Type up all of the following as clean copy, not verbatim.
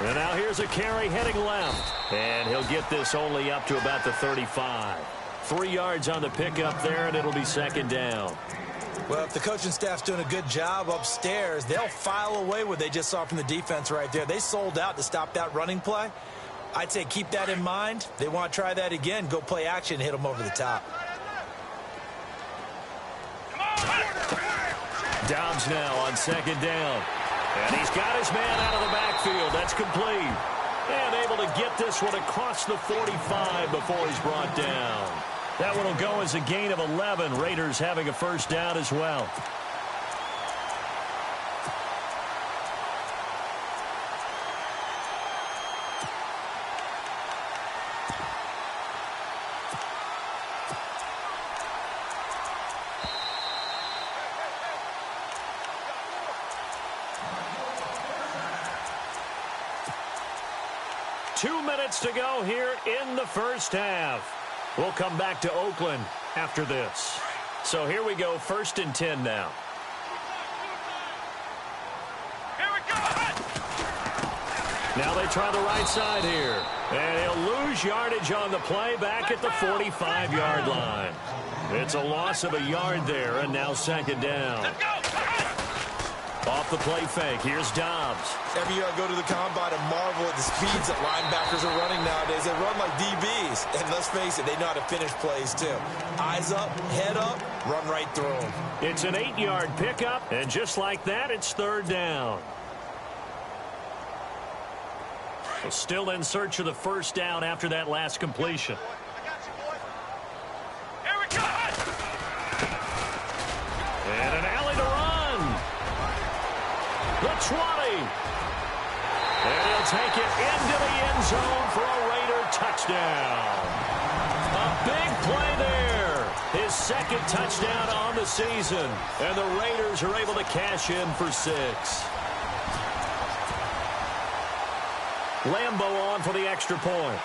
And now here's a carry heading left. And he'll get this only up to about the 35. 3 yards on the pickup there, and it'll be second down. Well, if the coaching staff's doing a good job upstairs, they'll file away what they just saw from the defense right there. They sold out to stop that running play. I'd say keep that in mind. They want to try that again. Go play action, hit them over the top. Dobbs now on second down. And he's got his man out of the backfield. That's complete. And able to get this one across the 45 before he's brought down. That one will go as a gain of 11. Raiders having a first down as well. Two minutes to go here in the first half. We'll come back to Oakland after this. So here we go, 1st and 10 now. Here we go. Now they try the right side here. And he'll lose yardage on the play back at the 45-yard line. It's a loss of a yard there, and now second down. Let's go. Off the play fake, here's Dobbs. Every year I go to the combine and marvel at the speeds that linebackers are running nowadays. They run like DBs. And let's face it, they know how to finish plays too. Eyes up, head up, run right through them. It's an 8-yard pickup, and just like that, it's third down. Still in search of the first down after that last completion. Here we go. And an alley to run. The 20. And he'll take it into the end zone for a Raider touchdown. A big play there. His second touchdown on the season. And the Raiders are able to cash in for 6. Lambo on for the extra point.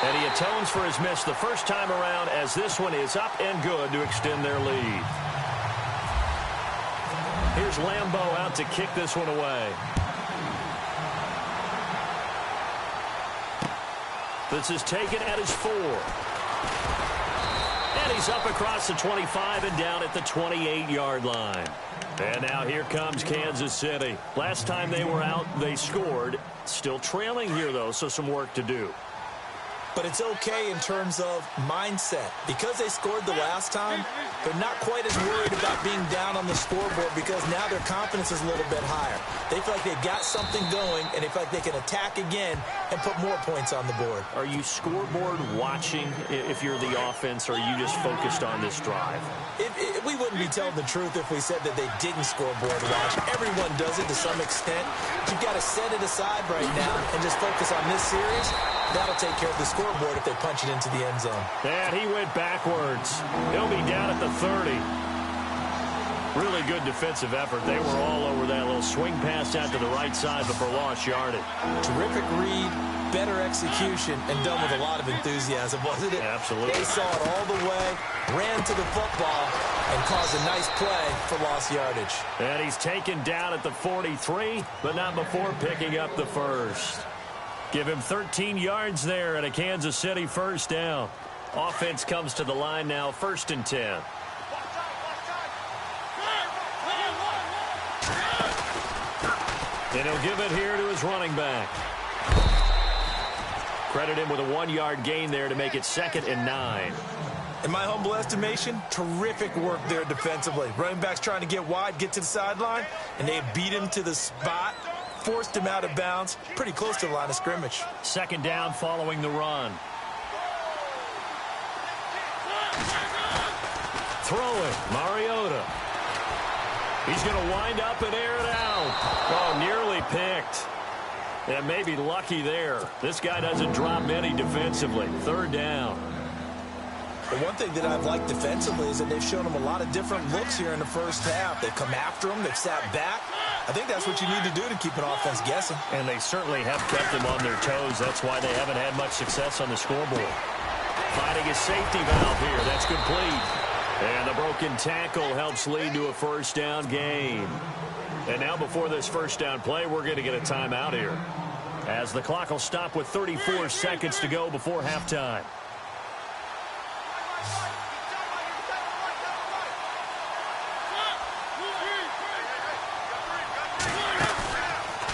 And he atones for his miss the first time around, as this one is up and good to extend their lead. Here's Lambo out to kick this one away. This is taken at his 4. And he's up across the 25 and down at the 28-yard line. And now here comes Kansas City. Last time they were out, they scored. Still trailing here, though, so some work to do. But it's okay in terms of mindset. Because they scored the last time, they're not quite as worried about being down on the scoreboard because now their confidence is a little bit higher. They feel like they've got something going, and they feel like they can attack again and put more points on the board. Are you scoreboard watching if you're the offense, or are you just focused on this drive? We wouldn't be telling the truth if we said that they didn't scoreboard watch. Everyone does it to some extent. But you've got to set it aside right now and just focus on this series. That'll take care of the scoreboard if they punch it into the end zone. And he went backwards. He'll be down at the 30. Really good defensive effort. They were all over that little swing pass out to the right side, but for lost yardage. Terrific read, better execution, and done with a lot of enthusiasm, wasn't it? Absolutely. They saw it all the way, ran to the football, and caused a nice play for lost yardage. And he's taken down at the 43, but not before picking up the first. Give him 13 yards there and a Kansas City first down. Offense comes to the line now, 1st and 10. And he'll give it here to his running back. Credit him with a 1-yard gain there to make it 2nd and 9. In my humble estimation, terrific work there defensively. Running backs trying to get wide, get to the sideline, and they beat him to the spot. Forced him out of bounds, pretty close to the line of scrimmage. 2nd down following the run. Throwing, Mariota. He's going to wind up and air it out. Oh, nearly picked. And maybe lucky there. This guy doesn't drop many defensively. 3rd down. The one thing that I've liked defensively is that they've shown him a lot of different looks here in the first half. They've come after him. They've sat back. I think that's what you need to do to keep an offense guessing. And they certainly have kept them on their toes. That's why they haven't had much success on the scoreboard. Finding a safety valve here. That's complete. And the broken tackle helps lead to a first down gain. And now before this first down play, we're going to get a timeout here, as the clock will stop with 34 seconds to go before halftime.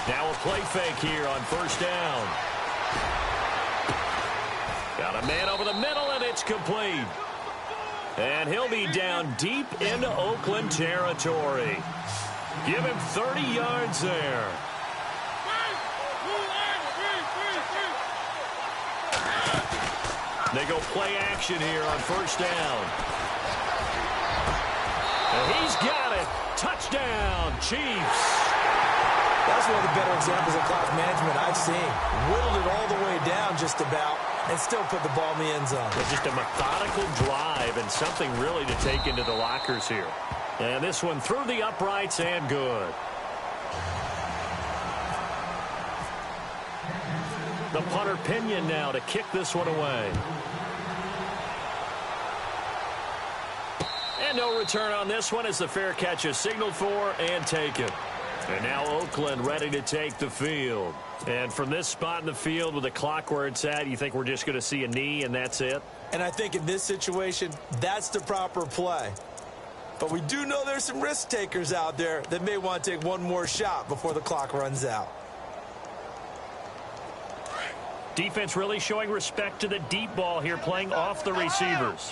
Now a play fake here on first down. Got a man over the middle, and it's complete. And he'll be down deep into Oakland territory. Give him 30 yards there. They go play action here on first down. And he's got it. Touchdown, Chiefs. That's one of the better examples of clock management I've seen. Whittled it all the way down just about and still put the ball in the end zone. It's just a methodical drive and something really to take into the lockers here. And this one through the uprights and good. The punter Pinion now to kick this one away. And no return on this one as the fair catch is signaled for and taken. And now Oakland ready to take the field. And from this spot in the field with the clock where it's at, you think we're just going to see a knee and that's it? And I think in this situation, that's the proper play. But we do know there's some risk takers out there that may want to take one more shot before the clock runs out. Defense really showing respect to the deep ball here, playing off the receivers.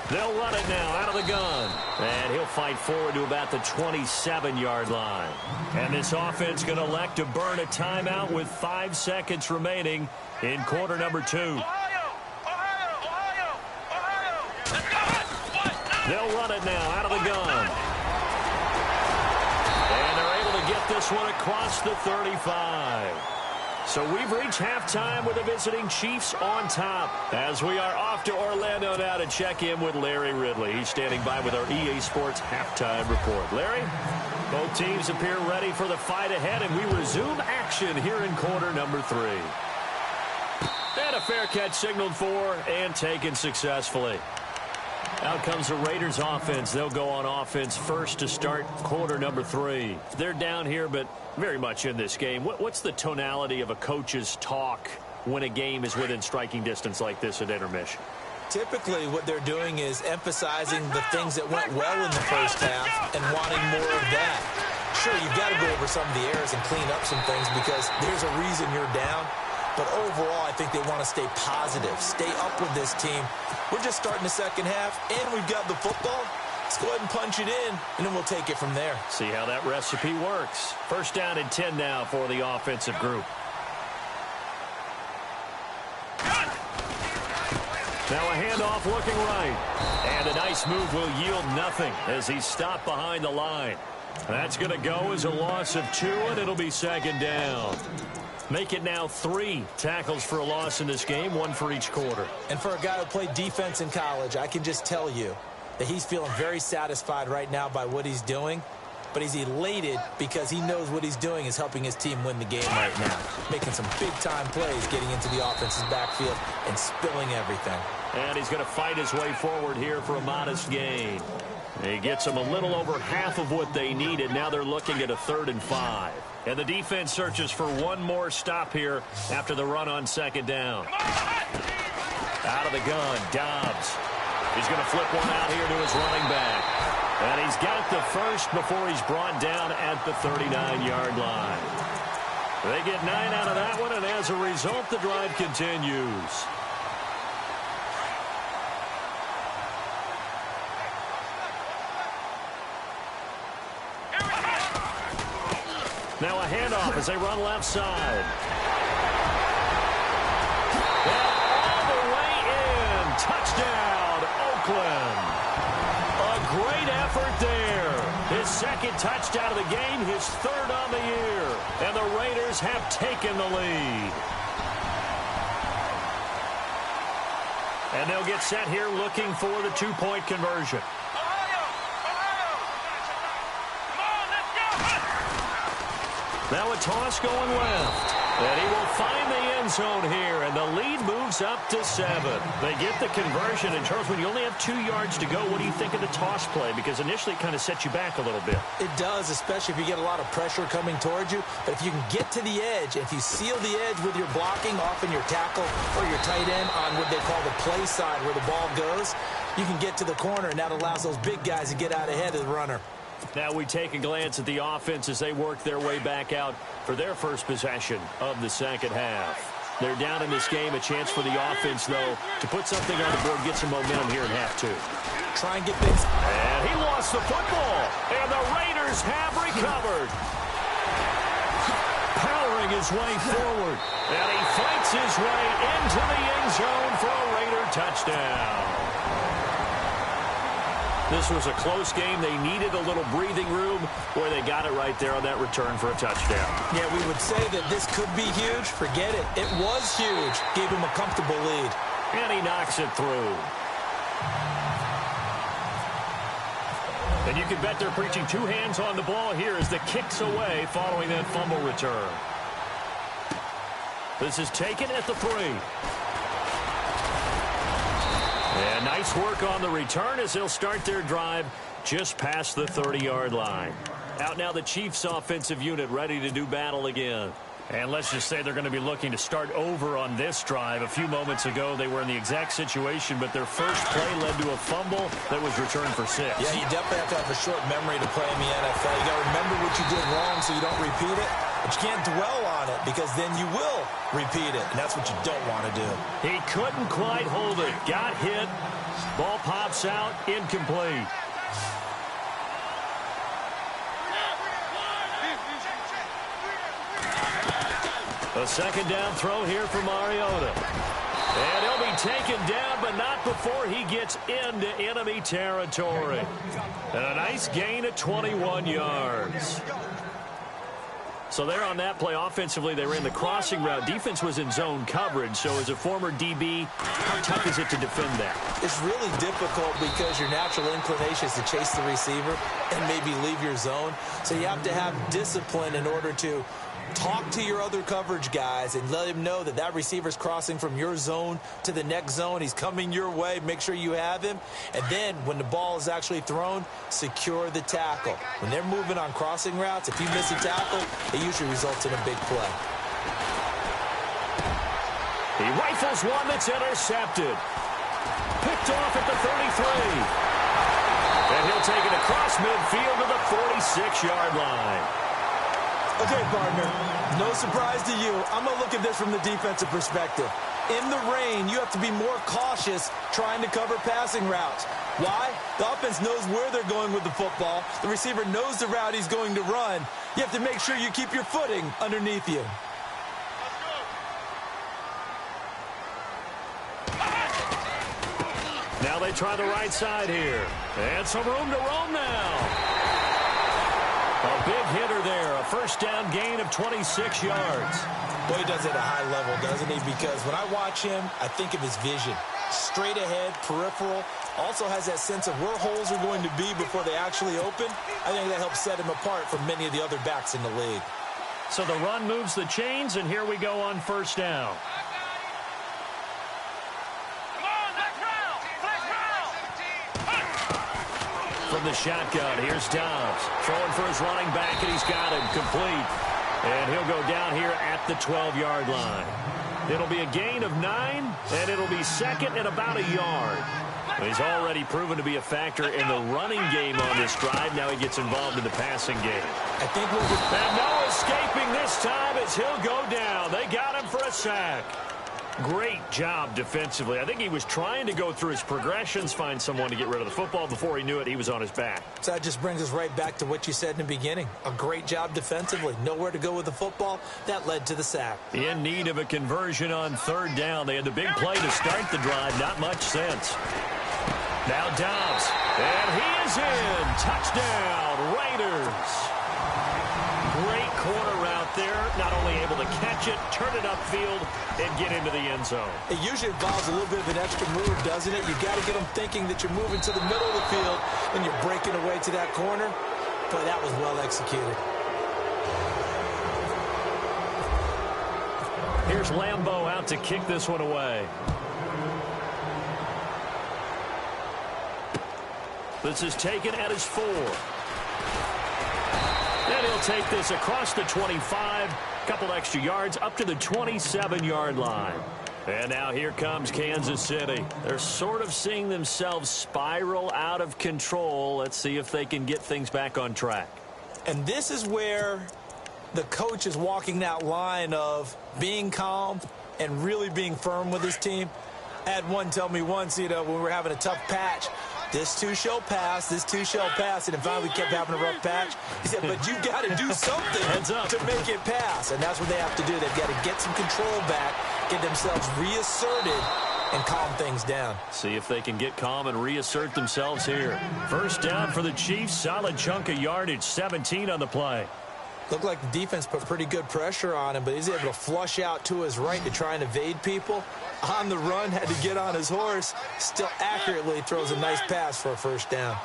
They'll run it now out of the gun. And he'll fight forward to about the 27-yard line. And this offense going to elect to burn a timeout with 5 seconds remaining in quarter number 2. They'll run it now out of the gun. And they're able to get this one across the 35. So we've reached halftime with the visiting Chiefs on top, as we are off to Orlando now to check in with Larry Ridley. He's standing by with our EA Sports halftime report. Larry, both teams appear ready for the fight ahead, and we resume action here in quarter number 3. And a fair catch signaled for and taken successfully. Out comes the Raiders offense. They'll go on offense first to start quarter number 3. They're down here, but very much in this game. What's the tonality of a coach's talk when a game is within striking distance like this at intermission? Typically, what they're doing is emphasizing the things that went well in the first half and wanting more of that. Sure, you've got to go over some of the errors and clean up some things because there's a reason you're down. But overall, I think they want to stay positive, stay up with this team. We're just starting the second half, and we've got the football. Let's go ahead and punch it in, and then we'll take it from there. See how that recipe works. First down and 10 now for the offensive group. Now a handoff looking right. And a nice move will yield nothing as he's stopped behind the line. That's going to go as a loss of 2, and it'll be second down. Make it now 3 tackles for a loss in this game, 1 for each quarter. And for a guy who played defense in college, I can just tell you that he's feeling very satisfied right now by what he's doing. But he's elated because he knows what he's doing is helping his team win the game right now. Making some big-time plays, getting into the offense's backfield and spilling everything. And he's going to fight his way forward here for a modest gain. He gets them a little over half of what they needed. Now they're looking at a 3rd and 5. And the defense searches for one more stop here after the run on second down. Out of the gun, Dobbs. He's going to flip one out here to his running back. And he's got the first before he's brought down at the 39-yard line. They get 9 out of that one, and as a result, the drive continues. Now a handoff as they run left side. And all the way in. Touchdown, Oakland. A great effort there. His 2nd touchdown of the game, his 3rd on the year. And the Raiders have taken the lead. And they'll get set here looking for the 2-point conversion. Now a toss going left. And he will find the end zone here, and the lead moves up to 7. They get the conversion, and Charles, when you only have 2 yards to go, what do you think of the toss play? Because initially it kind of sets you back a little bit. It does, especially if you get a lot of pressure coming towards you. But if you can get to the edge, if you seal the edge with your blocking, often your tackle or your tight end on what they call the play side where the ball goes, you can get to the corner, and that allows those big guys to get out ahead of the runner. Now we take a glance at the offense as they work their way back out for their first possession of the second half. They're down in this game. A chance for the offense, though, to put something on the board, get some momentum here in half 2. Try and get things. And he lost the football, and the Raiders have recovered. Powering his way forward, and he fights his way into the end zone for a Raider touchdown. This was a close game. They needed a little breathing room. Boy, they got it right there on that return for a touchdown. Yeah, we would say that this could be huge. Forget it. It was huge. Gave him a comfortable lead. And he knocks it through. And you can bet they're preaching 2 hands on the ball here as the kick's away following that fumble return. This is taken at the 3. And nice work on the return as they'll start their drive just past the 30-yard line. Out now the Chiefs offensive unit ready to do battle again. And let's just say they're going to be looking to start over on this drive. A few moments ago, they were in the exact situation, but their first play led to a fumble that was returned for 6. Yeah, you definitely have to have a short memory to play in the NFL. You got to remember what you did wrong so you don't repeat it. But you can't dwell on it because then you will repeat it, and that's what you don't want to do. He couldn't quite hold it. Got hit. Ball pops out. Incomplete. A second down throw here for Mariota. And he'll be taken down, but not before he gets into enemy territory. And a nice gain of 21 yards. So there on that play, offensively, they ran the crossing route. Defense was in zone coverage. So as a former DB, how tough is it to defend that? It's really difficult because your natural inclination is to chase the receiver and maybe leave your zone. So you have to have discipline in order to talk to your other coverage guys and let him know that that receiver's crossing from your zone to the next zone. He's coming your way. Make sure you have him. And then when the ball is actually thrown, secure the tackle. When they're moving on crossing routes, if you miss a tackle, it usually results in a big play. He rifles one that's intercepted. Picked off at the 33. And he'll take it across midfield to the 46-yard line. Okay, partner, no surprise to you. I'm going to look at this from the defensive perspective. In the rain, you have to be more cautious trying to cover passing routes. Why? The offense knows where they're going with the football. The receiver knows the route he's going to run. You have to make sure you keep your footing underneath you. Now they try the right side here. And some room to roam now. A big hitter there. A first down gain of 26 yards. Boy, he does it at a high level, doesn't he? Because when I watch him, I think of his vision. Straight ahead, peripheral. Also has that sense of where holes are going to be before they actually open. I think that helps set him apart from many of the other backs in the league. So the run moves the chains, and here we go on first down. From the shotgun, here's Dobbs. Throwing for his running back, and he's got him complete. And he'll go down here at the 12-yard line. It'll be a gain of 9, and it'll be second and about a yard. He's already proven to be a factor in the running game on this drive. Now he gets involved in the passing game. I think we'll be... And no escaping this time as he'll go down. They got him for a sack. Great job defensively. I think he was trying to go through his progressions, find someone to get rid of the football. Before he knew it, he was on his back. So that just brings us right back to what you said in the beginning. A great job defensively. Nowhere to go with the football. That led to the sack. In need of a conversion on third down. They had the big play to start the drive. Not much sense. Now Dobbs. And he is in. Touchdown, Raiders. Great corner route there. Not only able to catch it, turn it upfield, and get into the end zone. It usually involves a little bit of an extra move, doesn't it? You've got to get them thinking that you're moving to the middle of the field and you're breaking away to that corner. But that was well executed. Here's Lambeau out to kick this one away. This is taken at his 4. And he'll take this across the 25. Couple extra yards up to the 27-yard line. And now here comes Kansas City. They're sort of seeing themselves spiral out of control. Let's see if they can get things back on track. And this is where the coach is walking that line of being calm and really being firm with his team. I had one tell me once, when we were having a tough patch, this too shall pass, this too shall pass, and finally we kept having a rough patch. He said, but you got to do something to make it pass, and that's what they have to do. They've got to get some control back, get themselves reasserted, and calm things down. See if they can get calm and reassert themselves here. First down for the Chiefs, solid chunk of yardage, 17 on the play. Looked like the defense put pretty good pressure on him, but he's able to flush out to his right to try and evade people. On the run, had to get on his horse. Still accurately throws a nice pass for a first down.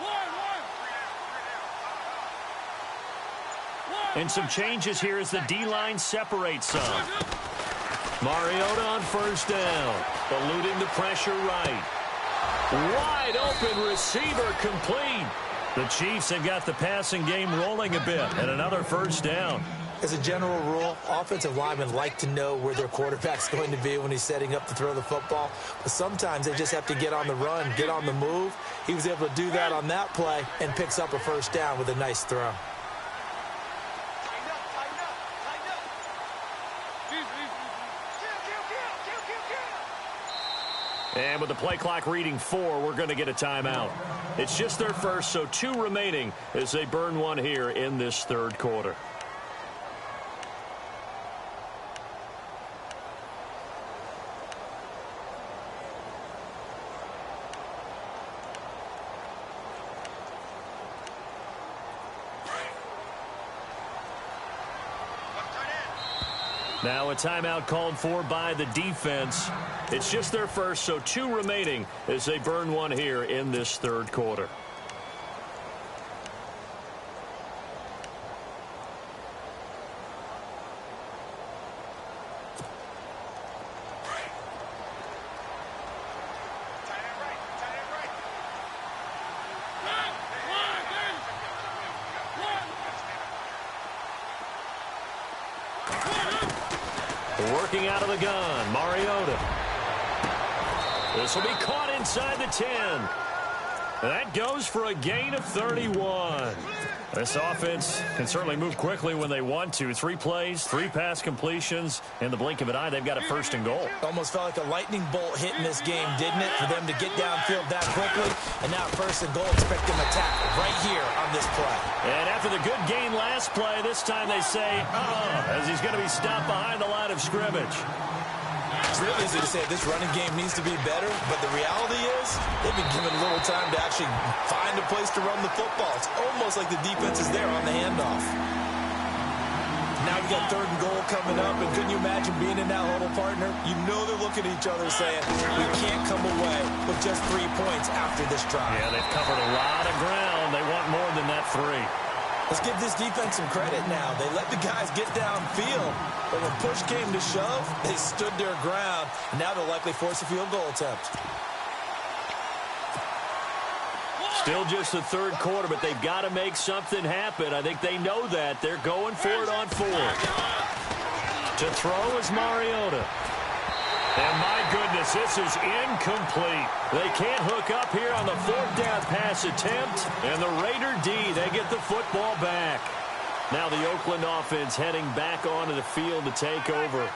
And some changes here as the D-line separates some. Mariota on first down, eluding the pressure right. Wide open receiver complete. The Chiefs have got the passing game rolling a bit, and another first down. As a general rule, offensive linemen like to know where their quarterback's going to be when he's setting up to throw the football. But sometimes they just have to get on the run, get on the move. He was able to do that on that play and picks up a first down with a nice throw. And with the play clock reading 4, we're going to get a timeout. It's just their first, so 2 remaining as they burn one here in this third quarter. Now a timeout called for by the defense. It's just their first, so 2 remaining as they burn one here in this third quarter. Working out of the gun, Mariota. This will be caught inside the 10. That goes for a gain of 31. This offense can certainly move quickly when they want to. 3 plays, 3 pass completions. In the blink of an eye, they've got a first and goal. Almost felt like a lightning bolt hit in this game, didn't it? For them to get downfield that quickly. And now first and goal, expect them to tackle right here on this play. And after the good gain last play, this time they say, as he's going to be stopped behind the line of scrimmage. It's real easy to say this running game needs to be better, but the reality is they've been given little time to actually find a place to run the football. It's almost like the defense is there on the handoff. Now we got 3rd and goal coming up, and couldn't you imagine being in that huddle, partner? You know they're looking at each other saying, we can't come away with just 3 points after this drive. Yeah, they've covered a lot of ground. They want more than that 3. Let's give this defense some credit now. They let the guys get downfield, but when push came to shove, they stood their ground, and now they'll likely force a field goal attempt. Still just the third quarter, but they've got to make something happen. I think they know that. They're going for it on 4. To throw is Mariota. And my goodness, this is incomplete. They can't hook up here on the 4th down pass attempt. And the Raider D, they get the football back. Now the Oakland offense heading back onto the field to take over.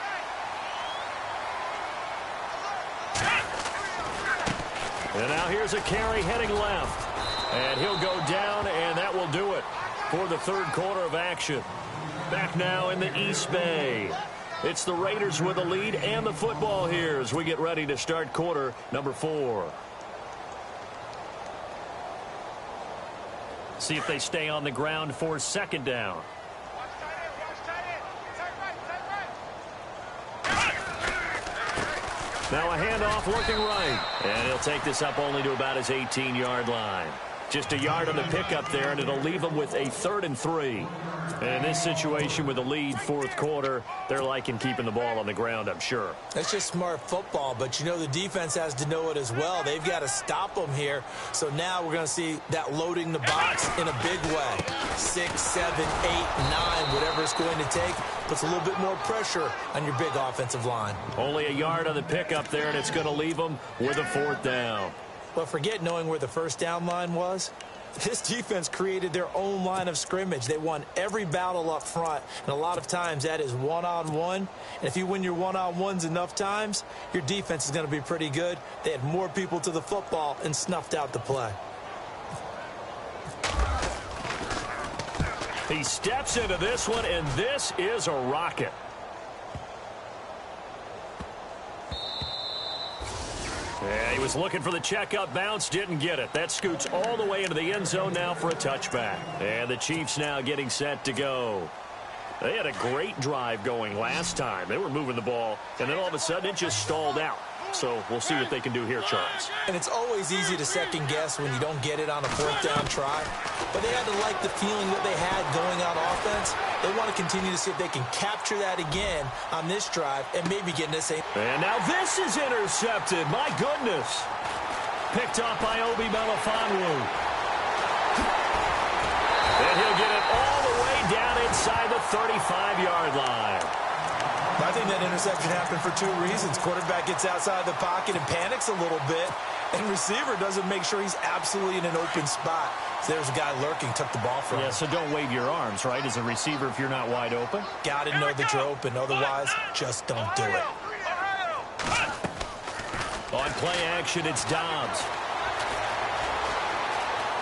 And now here's a carry heading left. And he'll go down, and that will do it for the third quarter of action. Back now in the East Bay. It's the Raiders with the lead and the football here as we get ready to start quarter number 4. See if they stay on the ground for second down. Now a handoff looking right. And he'll take this up only to about his 18-yard line. Just a yard on the pickup there, and it'll leave them with a 3rd and 3. And in this situation with the lead, fourth quarter, they're liking keeping the ball on the ground, I'm sure. That's just smart football, but you know the defense has to know it as well. They've got to stop them here. So now we're going to see that loading the box in a big way. 6, 7, 8, 9, whatever it's going to take, puts a little bit more pressure on your big offensive line. Only a yard on the pickup there, and it's going to leave them with a 4th down. But forget knowing where the first down line was. This defense created their own line of scrimmage. They won every battle up front, and a lot of times that is one-on-one. And if you win your one-on-ones enough times, your defense is going to be pretty good. They had more people to the football and snuffed out the play. He steps into this one, and this is a rocket. Yeah, he was looking for the checkup bounce, didn't get it. That scoots all the way into the end zone now for a touchback. And the Chiefs now getting set to go. They had a great drive going last time. They were moving the ball, and then all of a sudden it just stalled out. So we'll see what they can do here, Charles. And it's always easy to second guess when you don't get it on a 4th down try. But they had to like the feeling that they had going on offense. They want to continue to see if they can capture that again on this drive and maybe get in this. And now this is intercepted. My goodness. Picked off by Obi Melifonwu. And he'll get it all the way down inside the 35-yard line. I think that interception happened for 2 reasons. Quarterback gets outside the pocket and panics a little bit, and receiver doesn't make sure he's absolutely in an open spot. So there's a guy lurking, took the ball from him. Yeah, so don't wave your arms, right, as a receiver if you're not wide open. Got to know that you're open. Otherwise, just don't do it. On play action, it's Dobbs.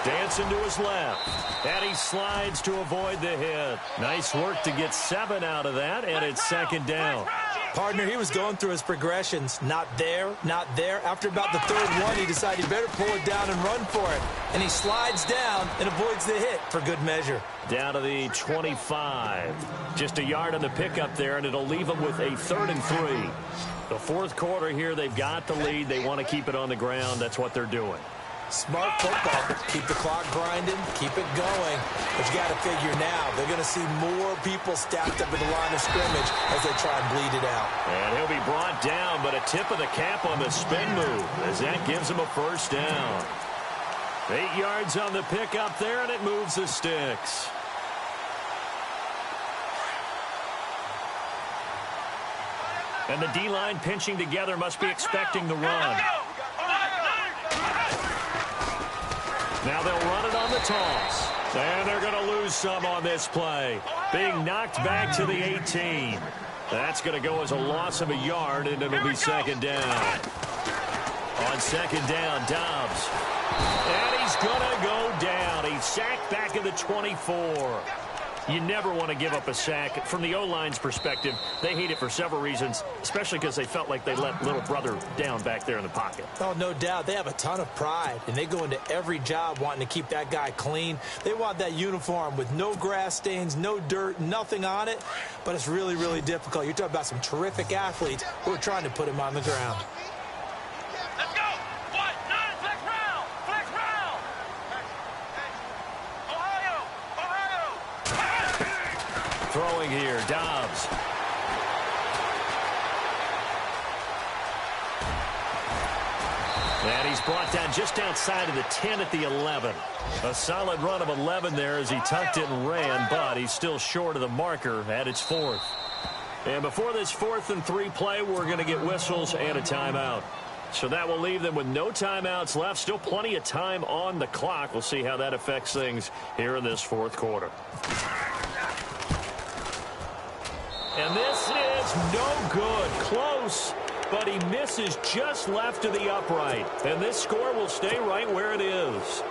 Dancing to his left. And he slides to avoid the hit. Nice work to get 7 out of that, and it's 2nd down. Partner, he was going through his progressions. Not there, not there. After about the 3rd one, he decided he better pull it down and run for it. And he slides down and avoids the hit for good measure. Down to the 25. Just a yard on the pickup there, and it'll leave them with a 3rd and 3. The fourth quarter here, they've got the lead. They want to keep it on the ground. That's what they're doing. Smart football. Keep the clock grinding. Keep it going. But you got to figure now, they're going to see more people stacked up in the line of scrimmage as they try and bleed it out. And he'll be brought down, but a tip of the cap on the spin move as that gives him a 1st down. 8 yards on the pickup there, and it moves the sticks. And the D-line pinching together must be expecting the run. Now they'll run it on the toss. And they're going to lose some on this play. Being knocked back to the 18. That's going to go as a loss of a yard, and it'll be 2nd down. On 2nd down, Dobbs. And he's going to go down. He's sacked back at the 24. You never want to give up a sack. From the O-line's perspective, they hate it for several reasons, especially because they felt like they let little brother down back there in the pocket. Oh, no doubt. They have a ton of pride, and they go into every job wanting to keep that guy clean. They want that uniform with no grass stains, no dirt, nothing on it, but it's really, really difficult. You're talking about some terrific athletes who are trying to put him on the ground. Let's go. 1, 9, flex round. Flex round. Ohio. Throwing here, Dobbs. And he's brought down just outside of the 10 at the 11. A solid run of 11 there as he tucked it and ran, but he's still short of the marker at its 4th. And before this 4th and 3 play, we're going to get whistles and a timeout. So that will leave them with no timeouts left. Still plenty of time on the clock. We'll see how that affects things here in this fourth quarter. And this is no good. Close, but he misses just left of the upright. And this score will stay right where it is.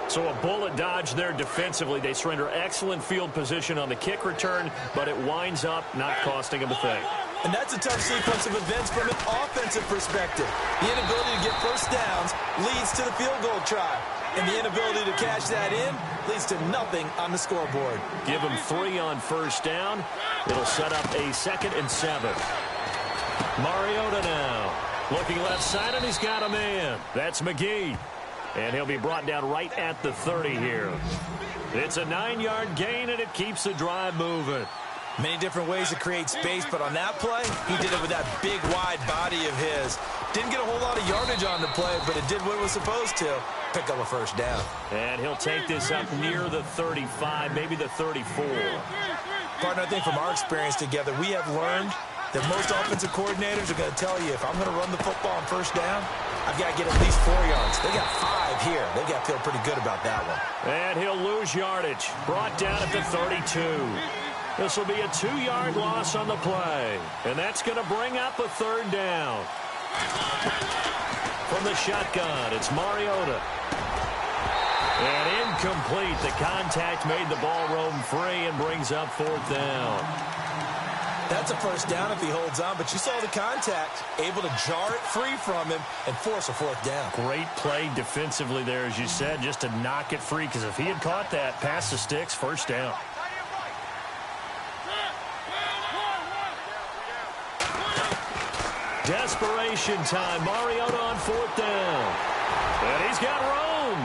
So a bullet dodge there defensively. They surrender excellent field position on the kick return, but it winds up not costing them a thing. And that's a tough sequence of events from an offensive perspective. The inability to get first downs leads to the field goal try. And the inability to cash that in leads to nothing on the scoreboard. Give him 3 on first down. It'll set up a 2nd and 7. Mariota now. Looking left side, and he's got a man. That's McGee. And he'll be brought down right at the 30 here. It's a 9-yard gain, and it keeps the drive moving. Many different ways to create space, but on that play, he did it with that big, wide body of his. Didn't get a whole lot of yardage on the play, but it did what it was supposed to. Pick up a first down. And he'll take this up near the 35, maybe the 34. Partner, I think from our experience together, we have learned that most offensive coordinators are going to tell you, if I'm going to run the football on first down, I've got to get at least 4 yards. They got 5 here. They got to feel pretty good about that one. And he'll lose yardage. Brought down at the 32. This will be a 2-yard loss on the play. And that's going to bring up a 3rd down. From the shotgun, it's Mariota. And incomplete. The contact made the ball roam free and brings up 4th down. That's a first down if he holds on, but you saw the contact, able to jar it free from him and force a 4th down. Great play defensively there, as you said, just to knock it free, because if he had caught that, pass the sticks, first down. Desperation time. Mariota on 4th down. And he's got room.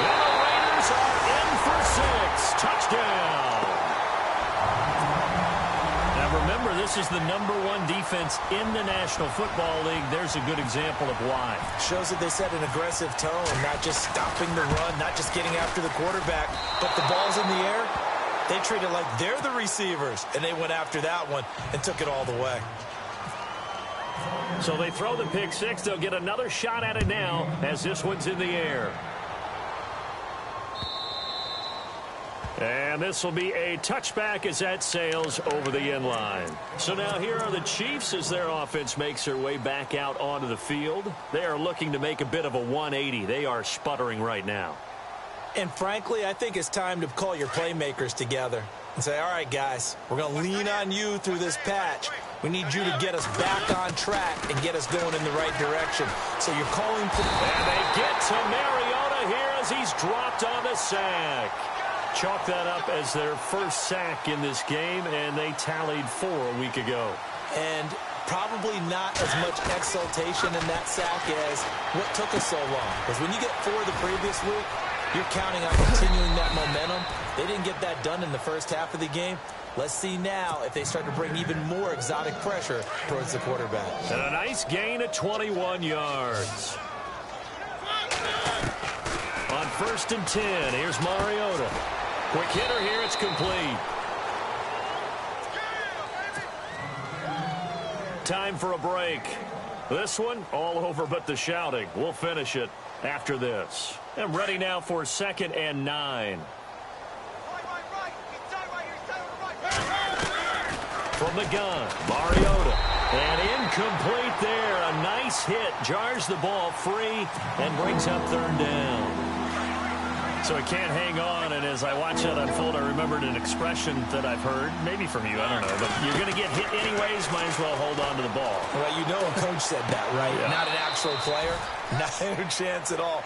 And the Raiders are in for 6. Touchdown. Remember, this is the #1 defense in the National Football League. There's a good example of why. Shows that they set an aggressive tone, not just stopping the run, not just getting after the quarterback, but the ball's in the air. They treat it like they're the receivers, and they went after that one and took it all the way. So they throw the pick 6. They'll get another shot at it now as this one's in the air. And this will be a touchback as that sails over the end line. So now here are the Chiefs as their offense makes their way back out onto the field. They are looking to make a bit of a 180. They are sputtering right now. And frankly, I think it's time to call your playmakers together and say, all right, guys, we're going to lean on you through this patch. We need you to get us back on track and get us going in the right direction. So you're calling for... And they get to Mariota here as he's dropped on the sack. Chalk that up as their first sack in this game, and they tallied 4 a week ago. And probably not as much exultation in that sack as what took us so long. Because when you get 4 the previous week, you're counting on continuing that momentum. They didn't get that done in the first half of the game. Let's see now if they start to bring even more exotic pressure towards the quarterback. And a nice gain of 21 yards. On 1st and 10, here's Mariota. Quick hitter here, it's complete. Time for a break. This one, all over but the shouting. We'll finish it after this. And ready now for 2nd and 9. From the gun, Mariota. And incomplete there. A nice hit. Jars the ball free and brings up 3rd down. So he can't hang on, and as I watch that unfold, I remembered an expression that I've heard, maybe from you, I don't know, but you're going to get hit anyways, might as well hold on to the ball. Well, you know a coach said that, right? Yeah. Not an actual player. Not a chance at all.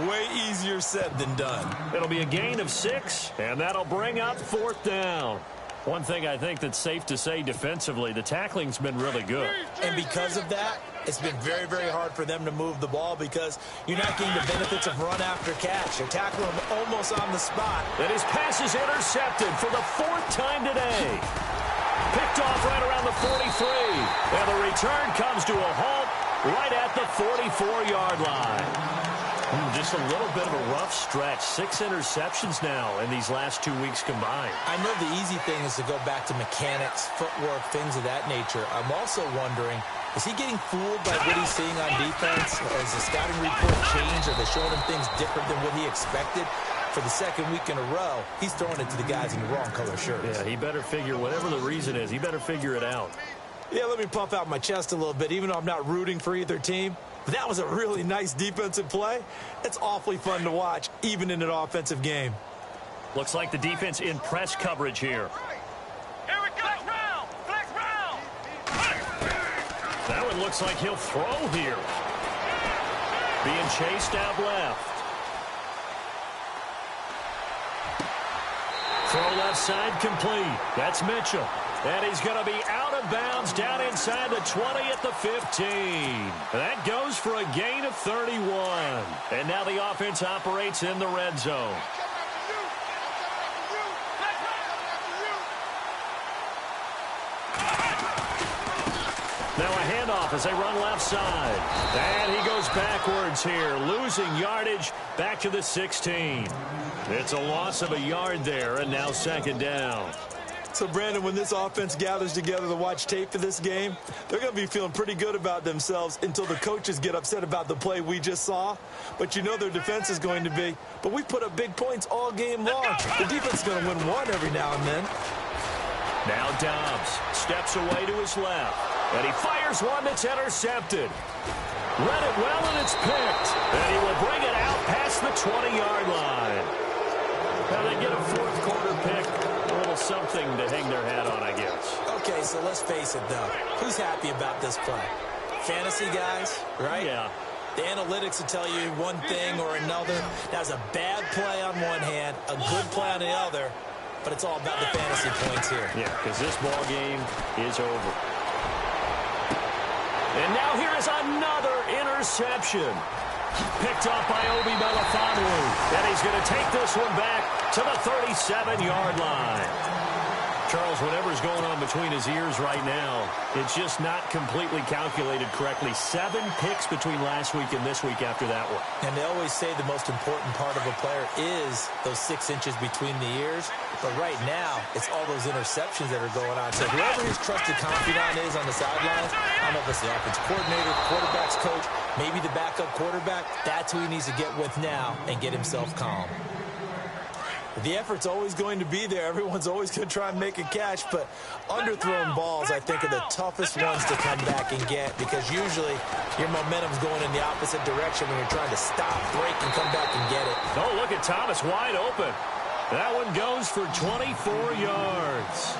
Way easier said than done. It'll be a gain of 6, and that'll bring up 4th down. One thing I think that's safe to say defensively, the tackling's been really good. And because of that, it's been very, very hard for them to move the ball because you're not getting the benefits of run after catch. You're tackling them almost on the spot. And his pass is intercepted for the 4th time today. Picked off right around the 43. And the return comes to a halt right at the 44-yard line. Just a little bit of a rough stretch. 6 interceptions now in these last 2 weeks combined. I know the easy thing is to go back to mechanics, footwork, things of that nature. I'm also wondering, is he getting fooled by what he's seeing on defense? Has the scouting report changed? Are they showing him things different than what he expected? For the 2nd week in a row, he's throwing it to the guys in the wrong color shirts. Yeah, he better figure, whatever the reason is, he better figure it out. Yeah, let me puff out my chest a little bit, even though I'm not rooting for either team. But that was a really nice defensive play. It's awfully fun to watch, even in an offensive game. Looks like the defense in press coverage here. Here we go. Flex round. That one looks like he'll throw here. Being chased out left. Throw left side complete. That's Mitchell. And he's going to be out of bounds down inside the 20 at the 15. That goes for a gain of 31. And now the offense operates in the red zone. Now a handoff as they run left side. And he goes backwards here, losing yardage back to the 16. It's a loss of a yard there, and now second down. So, Brandon, when this offense gathers together to watch tape for this game, they're going to be feeling pretty good about themselves until the coaches get upset about the play we just saw. But you know their defense is going to be. But we put up big points all game long. The defense is going to win one every now and then. Now Dobbs steps away to his left. And he fires one that's intercepted. Read it well, and it's picked. And he will bring it out past the 20-yard line. Now they get a fourth quarter pick. A little something to hang their hat on, I guess. Okay, so let's face it, though. Who's happy about this play? Fantasy guys, right? Yeah. The analytics will tell you one thing or another. That was a bad play on one hand, a good play on the other. But it's all about the fantasy points here. Yeah, because this ball game is over. And now here is another interception. Picked up by Obi Melifonwu. And he's going to take this one back to the 37-yard line. Charles, whatever's going on between his ears right now, it's just not completely calculated correctly. 7 picks between last week and this week after that one. And they always say the most important part of a player is those 6 inches between the ears. But right now, it's all those interceptions that are going on. So whoever his trusted confidant is on the sidelines, I don't know if it's the offense coordinator, quarterback's coach, maybe the backup quarterback, that's who he needs to get with now and get himself calm. The effort's always going to be there. Everyone's always going to try and make a catch, but underthrown balls, I think, are the toughest ones to come back and get because usually your momentum's going in the opposite direction when you're trying to stop, break, and come back and get it. Oh, look at Thomas wide open. That one goes for 24 yards.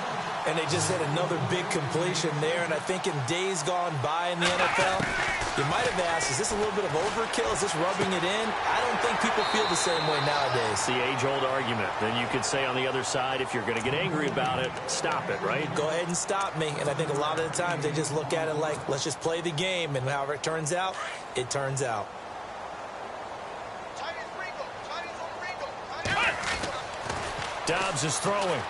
And they just had another big completion there, and I think in days gone by in the NFL, you might have asked, is this a little bit of overkill? Is this rubbing it in? I don't think people feel the same way nowadays. The age-old argument. Then you could say on the other side, if you're going to get angry about it, stop it, right? Go ahead and stop me. And I think a lot of the times they just look at it like, let's just play the game, and however it turns out, it turns out. Dobbs is throwing.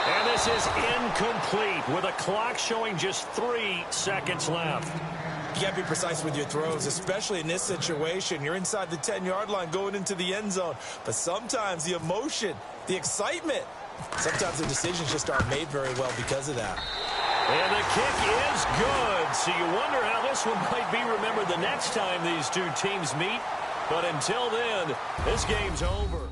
And this is incomplete with a clock showing just 3 seconds left. You got to be precise with your throws, especially in this situation. You're inside the 10-yard line going into the end zone. But sometimes the emotion, the excitement, sometimes the decisions just aren't made very well because of that. And the kick is good. So you wonder how this one might be remembered the next time these two teams meet. But until then, this game's over.